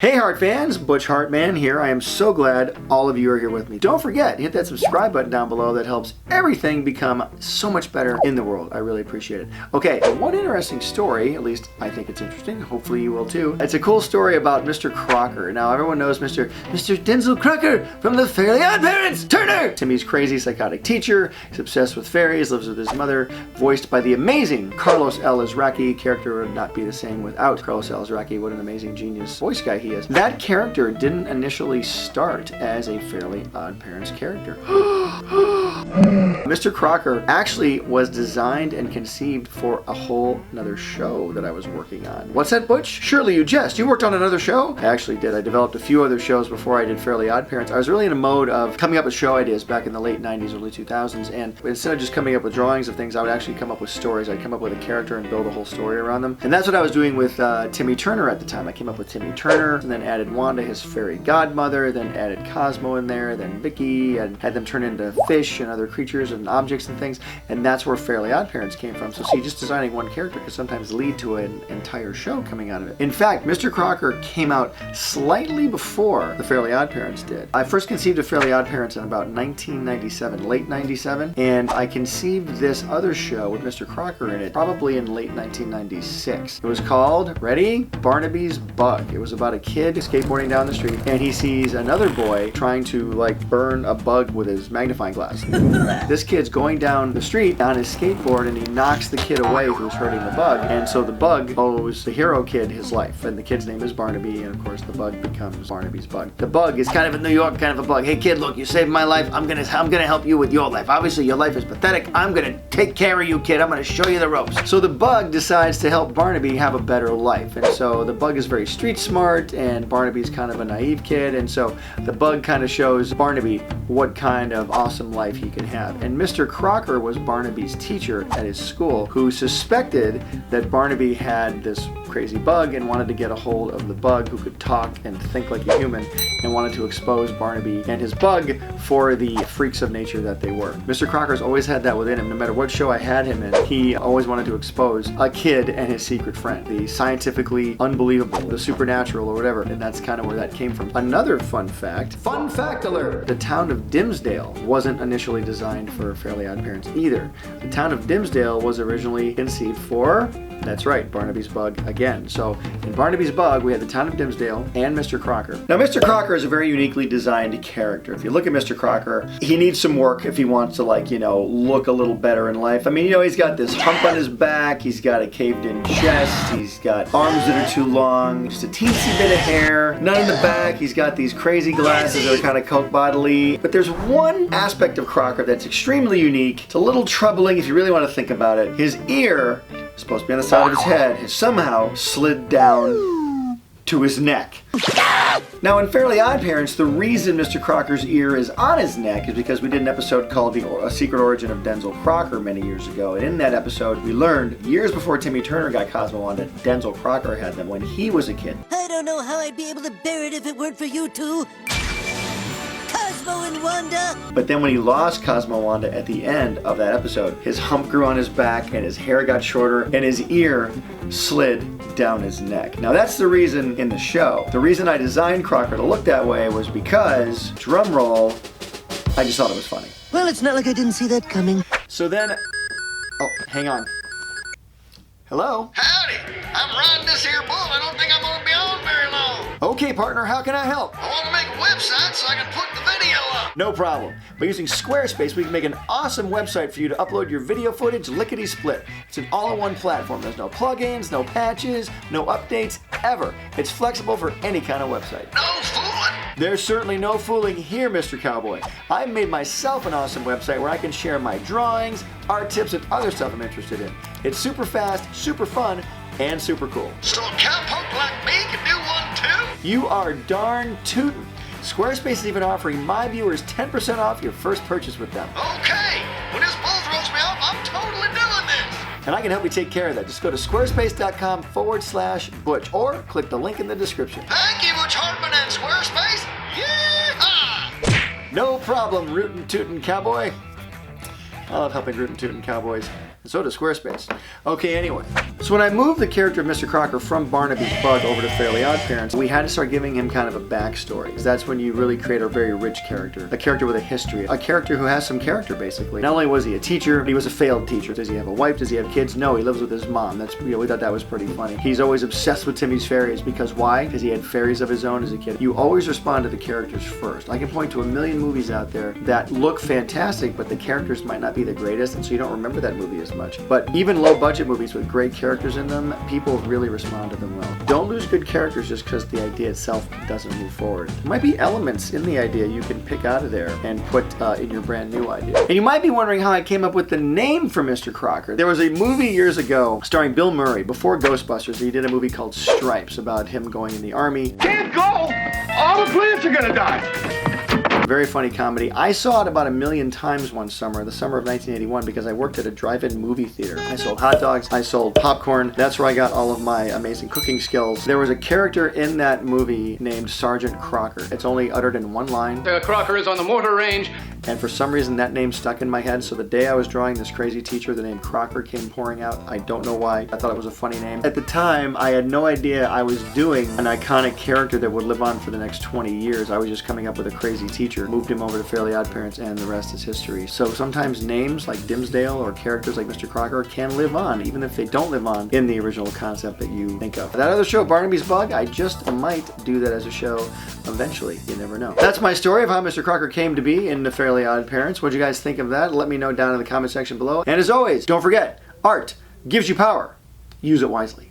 Hey Hart fans, Butch Hartman here. I am so glad all of you are here with me. Don't forget, hit that subscribe button down below. That helps everything become so much better in the world. I really appreciate it. Okay, one interesting story, at least I think it's interesting, hopefully you will too. It's a cool story about Mr. Crocker. Now everyone knows Mr. Denzel Crocker from the Fairly OddParents, Turner! Timmy's crazy psychotic teacher. He's obsessed with fairies, lives with his mother, voiced by the amazing Carlos L. Izraqui. Character would not be the same without Carlos L. Izraqui. What an amazing genius voice guy he is. That character didn't initially start as a Fairly OddParents character. Mr. Crocker actually was designed and conceived for a whole nother show that I was working on. What's that, Butch? Surely you jest. You worked on another show? I actually did. I developed a few other shows before I did Fairly OddParents. I was really in a mode of coming up with show ideas back in the late 90s, early 2000s, and instead of just coming up with drawings of things, I would actually come up with stories. I'd come up with a character and build a whole story around them. And that's what I was doing with Timmy Turner at the time. I came up with Timmy Turner, and then added Wanda, his fairy godmother, then added Cosmo in there, then Vicky, and had them turn into fish and other creatures and objects and things, and that's where Fairly OddParents came from. So see, just designing one character could sometimes lead to an entire show coming out of it. In fact, Mr. Crocker came out slightly before the Fairly OddParents did. I first conceived of Fairly OddParents in about 1997, late 97, and I conceived this other show with Mr. Crocker in it probably in late 1996. It was called, ready? Barnabys Bug. It was about a kid skateboarding down the street, and he sees another boy trying to like burn a bug with his magnifying glass. This kid's going down the street on his skateboard, and he knocks the kid away who's hurting the bug, and so the bug owes the hero kid his life, and the kid's name is Barnaby, and of course the bug becomes Barnabys Bug. The bug is kind of a New York kind of a bug. Hey kid, look, you saved my life. I'm gonna help you with your life. Obviously your life is pathetic. I'm gonna take care of you, kid. I'm gonna show you the ropes. So the bug decides to help Barnaby have a better life, and so the bug is very street smart, and Barnaby's kind of a naive kid, and so the bug kind of shows Barnaby what kind of awesome life he can have. And Mr. Crocker was Barnaby's teacher at his school, who suspected that Barnaby had this crazy bug and wanted to get a hold of the bug who could talk and think like a human, and wanted to expose Barnaby and his bug for the freaks of nature that they were. Mr. Crocker's always had that within him. No matter what show I had him in, he always wanted to expose a kid and his secret friend, the scientifically unbelievable, the supernatural or whatever, and that's kind of where that came from. Another fun fact alert! The town of Dimsdale wasn't initially designed for Fairly OddParents either. The town of Dimsdale was originally conceived for, that's right, Barnabys Bug again. So in Barnabys Bug, we had the town of Dimsdale and Mr. Crocker. Now Mr. Crocker is a very uniquely designed character. If you look at Mr. Crocker, he needs some work if he wants to, like, you know, look a little better in life. I mean, you know, he's got this hump on his back, he's got a caved in chest, he's got arms that are too long, just a teensy bit of hair, none in the back, he's got these crazy glasses that are kind of Coke bottle-y. But there's one aspect of Crocker that's extremely unique. It's a little troubling if you really want to think about it. His ear, supposed to be on the side of his head, has somehow slid down to his neck. Now in Fairly OddParents, the reason Mr. Crocker's ear is on his neck is because we did an episode called A Secret Origin of Denzel Crocker many years ago, and in that episode we learned, years before Timmy Turner got Cosmo Wanda, Denzel Crocker had them when he was a kid. I don't know how I'd be able to bear it if it weren't for you two. Cosmo and Wanda! But then when he lost Cosmo Wanda at the end of that episode, his hump grew on his back and his hair got shorter and his ear slid down his neck. Now that's the reason in the show. The reason I designed Crocker to look that way was because, drum roll, I just thought it was funny. Well, it's not like I didn't see that coming. So then, oh, hang on. Hello? Howdy! I'm riding this here bull. I don't think I'm gonna be on very long. Okay, partner, how can I help? I want to make a website so I can put the video up. No problem. By using Squarespace, we can make an awesome website for you to upload your video footage lickety-split. It's an all-in-one platform. There's no plugins, no patches, no updates, ever. It's flexible for any kind of website. No fooling. There's certainly no fooling here, Mr. Cowboy. I've made myself an awesome website where I can share my drawings, art tips, and other stuff I'm interested in. It's super fast, super fun, and super cool. So a cowpoke like me can do one too? You are darn tootin'. Squarespace is even offering my viewers 10% off your first purchase with them. Okay, when this bull throws me off, I'm totally doing this. And I can help you take care of that. Just go to squarespace.com/Butch or click the link in the description. Thank you, Butch Hartman and Squarespace. Yeehaw! No problem, rootin' tootin' cowboy. I love helping rootin' tootin' cowboys. and so does Squarespace. Okay, anyway. So when I moved the character of Mr. Crocker from Barnabys Bug over to Fairly OddParents, we had to start giving him kind of a backstory. Because that's when you really create a very rich character. A character with a history. A character who has some character, basically. Not only was he a teacher, but he was a failed teacher. Does he have a wife? Does he have kids? No, he lives with his mom. That's, we thought that was pretty funny. He's always obsessed with Timmy's fairies. Because why? Because he had fairies of his own as a kid. You always respond to the characters first. I can point to a million movies out there that look fantastic, but the characters might not be the greatest, and so you don't remember that movie as much. But even low-budget movies with great characters in them, people really respond to them well. Don't lose good characters just because the idea itself doesn't move forward. There might be elements in the idea you can pick out of there and put in your brand new idea. And you might be wondering how I came up with the name for Mr. Crocker. There was a movie years ago starring Bill Murray before Ghostbusters. He did a movie called Stripes about him going in the army. Can't go! All the plants are gonna die! Very funny comedy. I saw it about 1 million times one summer, the summer of 1981, because I worked at a drive-in movie theater. I sold hot dogs, I sold popcorn. That's where I got all of my amazing cooking skills. There was a character in that movie named Sergeant Crocker. It's only uttered in one line. Crocker is on the mortar range. And for some reason that name stuck in my head, so the day I was drawing this crazy teacher, the name Crocker came pouring out. I don't know why. I thought it was a funny name. At the time, I had no idea I was doing an iconic character that would live on for the next 20 years. I was just coming up with a crazy teacher. Moved him over to Fairly OddParents, and the rest is history. So sometimes names like Dimsdale or characters like Mr. Crocker can live on, even if they don't live on in the original concept that you think of. That other show, Barnabys Bug, I just might do that as a show eventually. You never know. That's my story of how Mr. Crocker came to be in the Fairly OddParents. What do you guys think of that? Let me know down in the comment section below. And as always, don't forget, art gives you power. Use it wisely.